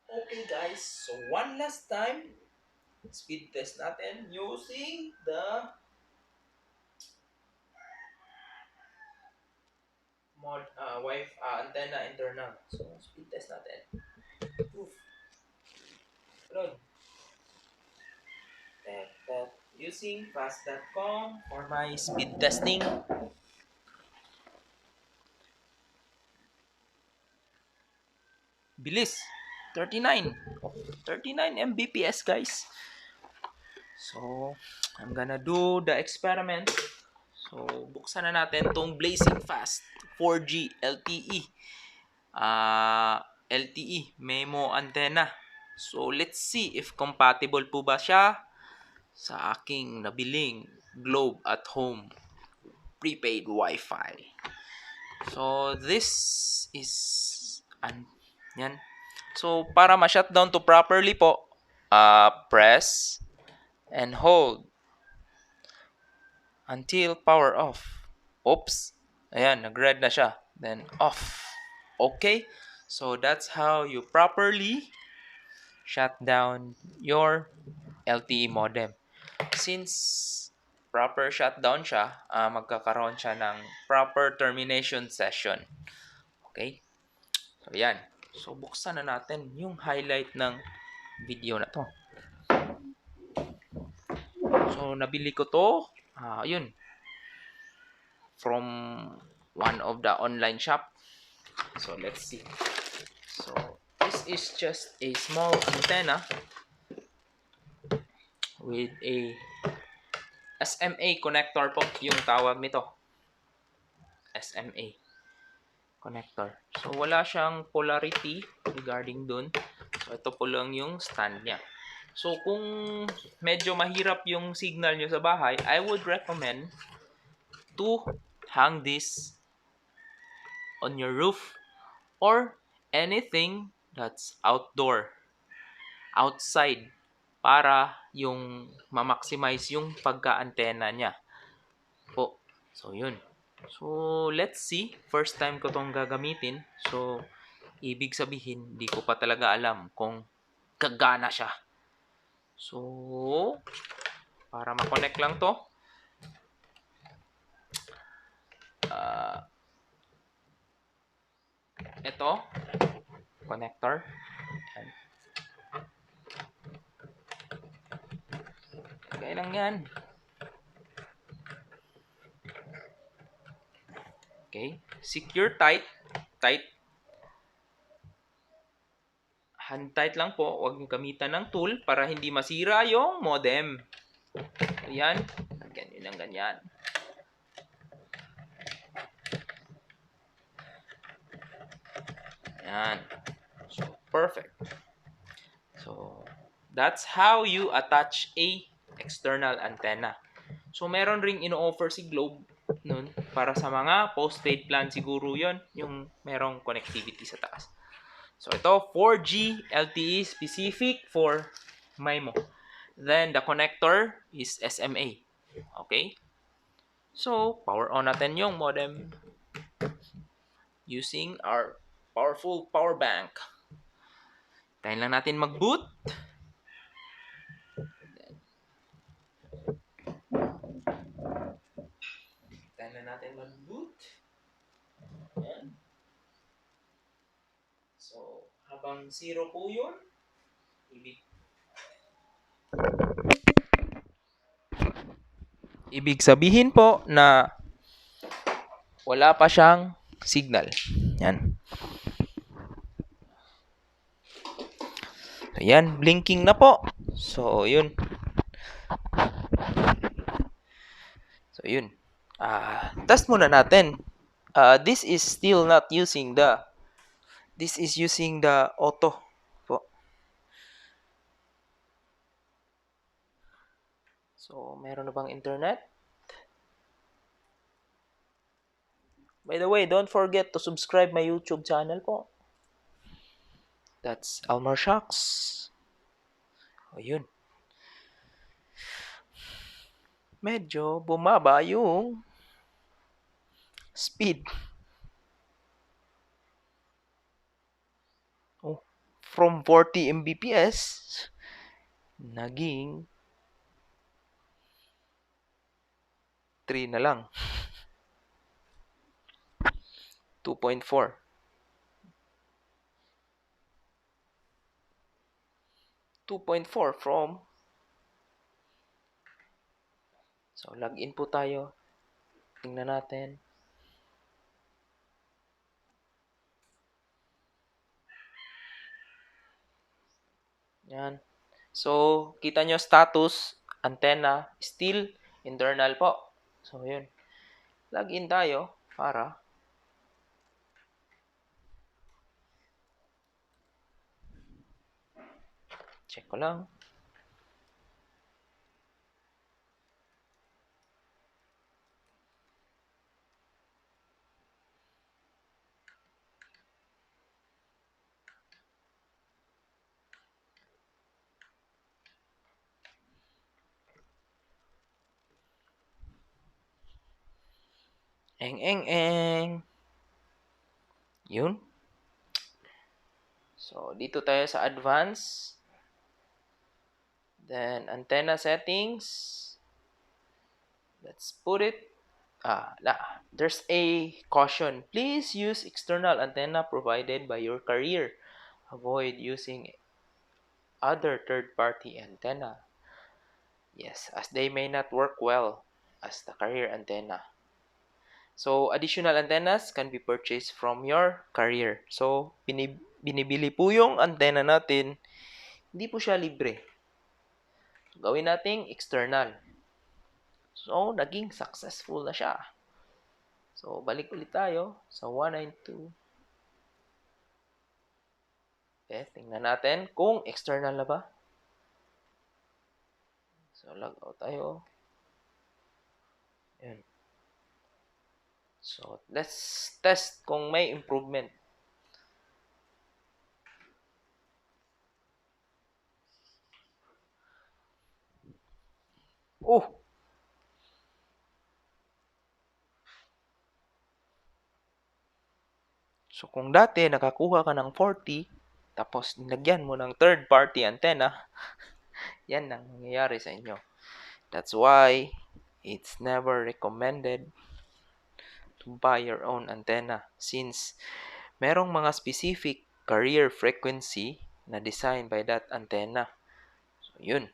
Okay guys, so one last time, speed test natin using the Wifi antenna internal. So speed test natin. Proof. Run. Using fast.com for my speed testing. Bilis. 39. 39 Mbps guys. So, I'm gonna do the experiment. So, buksan na natin tong blazing fast 4G LTE. LTE MIMO Antenna. So, let's see if compatible po ba siya sa aking nabiling Globe at Home prepaid Wi-Fi. So, this is yan. So, para ma-shutdown to properly po, press and hold until power off. Oops. Ayan, nag-red na siya. Then off. Okay? So that's how you properly shut down your LTE modem. Since proper shutdown siya, magkakaroon siya ng proper termination session. Okay? So yan. So buksan na natin yung highlight ng video na to. So nabili ko to. Yun. From one of the online shop. So let's see. So this is just a small antenna with a SMA connector po yung tawag nito. SMA connector. So wala siyang polarity regarding dun. So ito po lang yung stand niya. So kung medyo mahirap yung signal nyo sa bahay, I would recommend to hang this on your roof or anything that's outside para yung ma-maximize yung pagka-antena niya po. So yun. So let's see, first time ko tong gagamitin. So ibig sabihin, di ko pa talaga alam kung gagana siya. So para ma-connect lang to, ito connector. Ayan. Kaya lang yan. Okay. Secure tight. Tight. Hand tight lang po. Huwag nyo gamitan ng tool para hindi masira yung modem. Ayan. Ganyan ang ganyan. Ayan. So, perfect. So, that's how you attach a external antenna. So, meron ring ino-offer si Globe nun para sa mga postpaid plan siguro yon yung merong connectivity sa taas. So, ito 4G LTE specific for MIMO. Then, the connector is SMA. Okay? So, power on natin yung modem using our powerful power bank. Tayo lang natin mag-boot. Tayo na natin mag-boot. Ayan. So, habang 0 po yun, ibig sabihin po na wala pa siyang signal. Yan. Ayan, blinking na po. So, yun. So, yun. Test muna natin. This is still not using this is using the auto po. So, meron na bang internet? By the way, don't forget to subscribe my YouTube channel po. That's Elmershox. O, yun. Medyo bumaba yung speed. Oh, from 40 Mbps, naging 3 na lang. 2.4. 2.4 from, so login po tayo. Tingnan natin. Yan. So, kita nyo status, antenna, still internal po. So, yun. Login tayo para check ko lang. Eng. Yun. So, dito tayo sa advance. Then, antenna settings. Let's put it. There's a caution. Please use external antenna provided by your carrier. Avoid using other third-party antenna. Yes, as they may not work well as the carrier antenna. So, additional antennas can be purchased from your carrier. So, binibili po yung antenna natin. Hindi po siya libre. Gawin nating external. So, naging successful na siya. So, balik ulit tayo sa 192. Okay, tingnan natin kung external na ba. So, log out tayo. Ayan. So, let's test kung may improvement. Oh! So, kung dati nakakuha ka ng 40, tapos nilagyan mo ng third-party antenna, yan ang nangyayari sa inyo. That's why it's never recommended to buy your own antenna since merong mga specific carrier frequency na designed by that antenna. So, yun.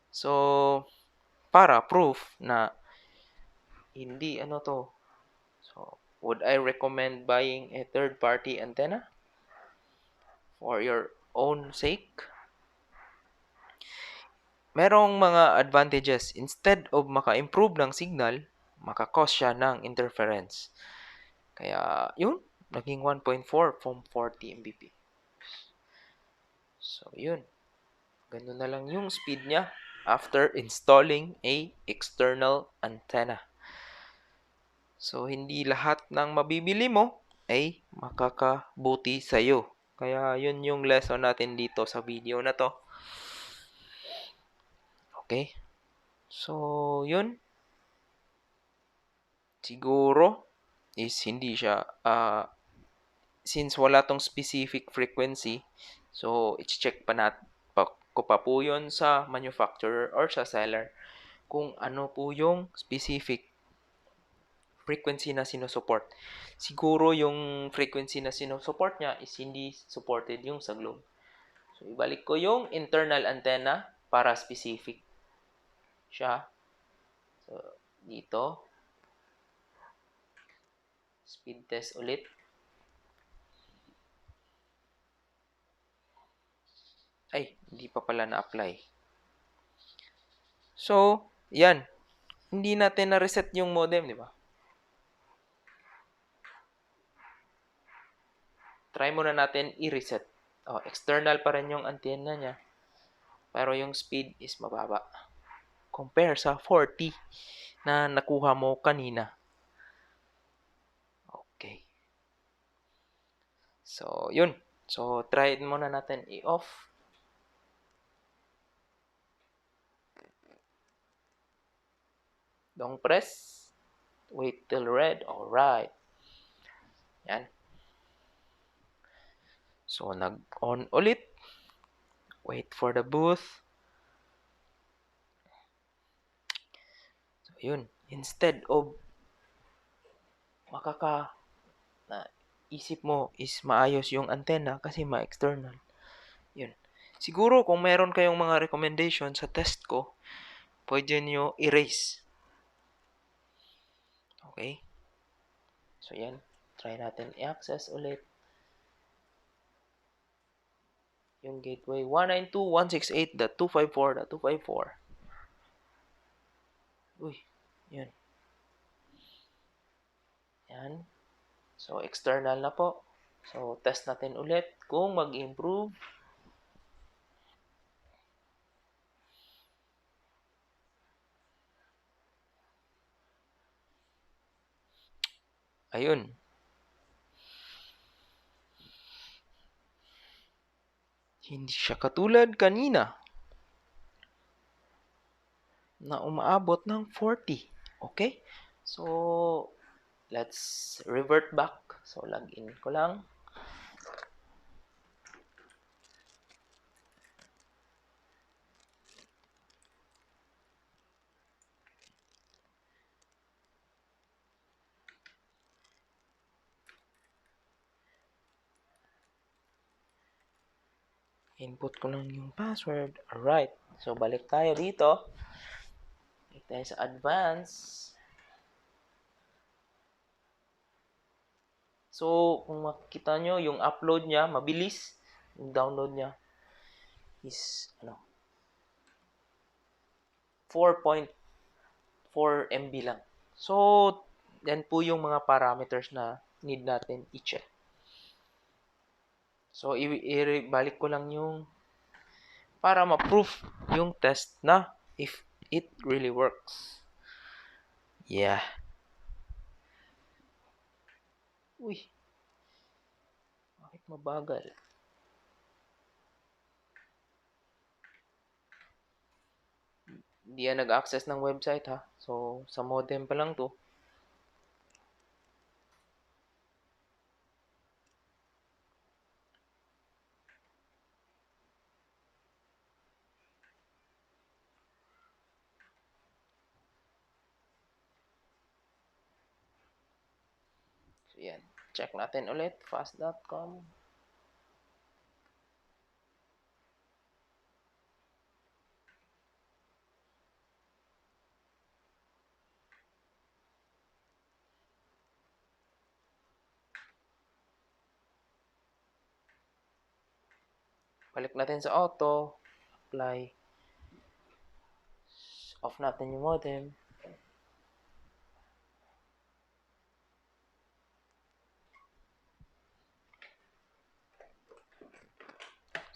So, para proof na hindi to. So, would I recommend buying a third-party antenna for your own sake? Merong mga advantages. Instead of maka-improve ng signal, maka-cause siya ng interference. Kaya, yun, naging 1.4 from 40 Mbps. So, yun. Ganun na lang yung speed niya after installing a external antenna. So, hindi lahat ng mabibili mo ay makakabuti sa'yo. Kaya, yun yung lesson natin dito sa video na to. Okay? So, yun. Siguro is hindi siya, since wala tong specific frequency, so, i-check ko pa po yun sa manufacturer or sa seller kung ano po yung specific frequency na sinusupport. Siguro yung frequency na sinusupport niya is hindi supported yung sa globe. So, ibalik ko yung internal antenna para specific siya. So, dito. Speed test ulit. Ay, hindi pa pala na-apply. So, yan. Hindi natin na-reset yung modem, di ba? Try muna natin i-reset. External pa rin yung antenna niya. Pero yung speed is mababa. Compare sa 40 na nakuha mo kanina. Okay. So, yun. So, try muna natin i-off. Don't press. Wait till red. Alright. Yan. So, nag-on ulit. Wait for the booth. So, yun. Instead of na isip mo is maayos yung antenna kasi ma-external. Yun. Siguro kung meron kayong mga recommendation sa test ko, pwede nyo erase. Okay? So, yan. Try natin i-access ulit yung gateway 192.168.254.254. Uy, yun. Yan. So, external na po. So, test natin ulit kung mag-improve. Ayun. Hindi siya katulad kanina na umaabot ng 40. Okay? So, let's revert back. So, login ko lang. Input ko lang yung password. Alright. So, balik tayo dito. Balik tayo sa advance. So, kung makikita nyo, yung upload niya, mabilis. Yung download niya is, 4.4 MB lang. So, yan po yung mga parameters na need natin i-check. So, ibalik ko lang yung para ma-proof yung test na if it really works. Yeah. Uy. Bakit mabagal? Hindi yan nag-access ng website ha. So, sa modem pa lang to. So, yan. Check natin ulit. Fast.com. Balik natin sa auto. Apply. Off natin yung modem.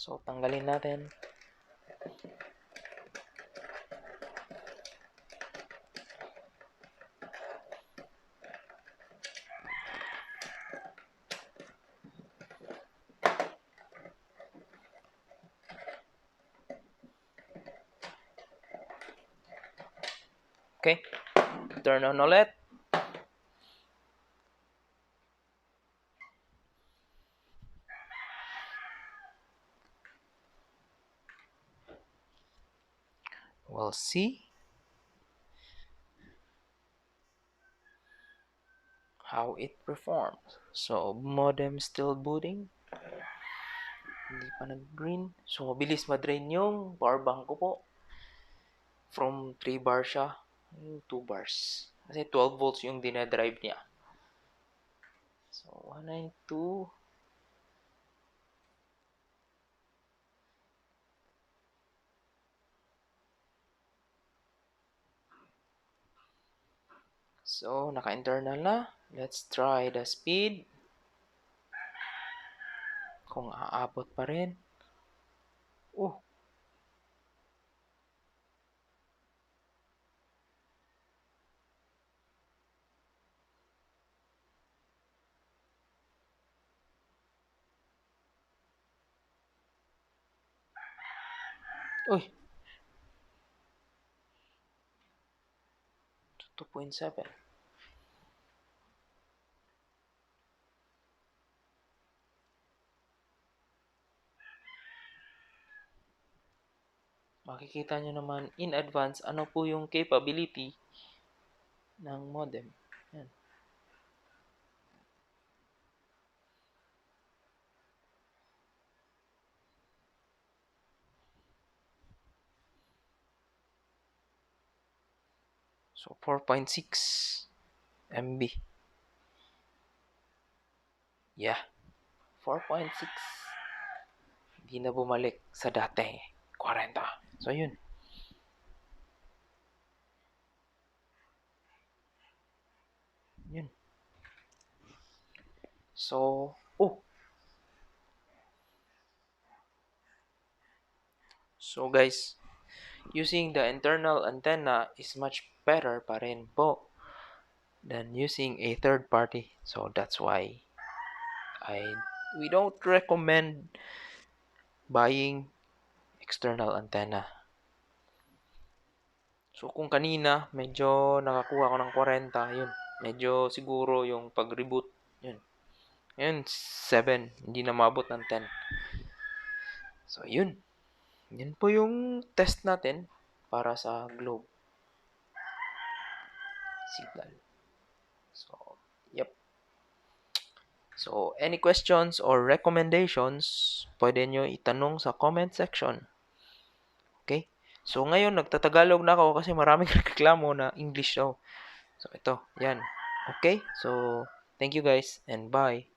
So, tanggalin natin. Okay. Turn on ulit. We'll see how it performs. So, modem still booting. Hindi pa nag-green. So, mabilis ma-drain yung power bank ko po. From 3 bars siya. 2 bars. Kasi 12 volts yung dinadrive niya. So, 192. So, naka-internal na. Let's try the speed. Kung aabot pa rin. Oh. Uy. 2.7. makikita nyo naman in advance ano po yung capability ng modem. Yan. So, 4.6 MB. Yeah. 4.6. Hindi na bumalik sa dati. 40. So, yun. Yun. So, So, guys, using the internal antenna is much better pa rin po than using a third party. So, that's why we don't recommend buying external antenna. So, kung kanina, medyo nakakuha ko ng 40, yun. Medyo siguro yung pag-reboot, yun. Yun, 7. Hindi na mabot ng 10. So, yun. Yun po yung test natin para sa globe signal. So, yep. So, any questions or recommendations, pwede nyo itanong sa comment section. Okay? So, ngayon, nagtatagalog na ako kasi maraming reklamo na English daw. So, ito. Yan. Okay? So, thank you guys and bye.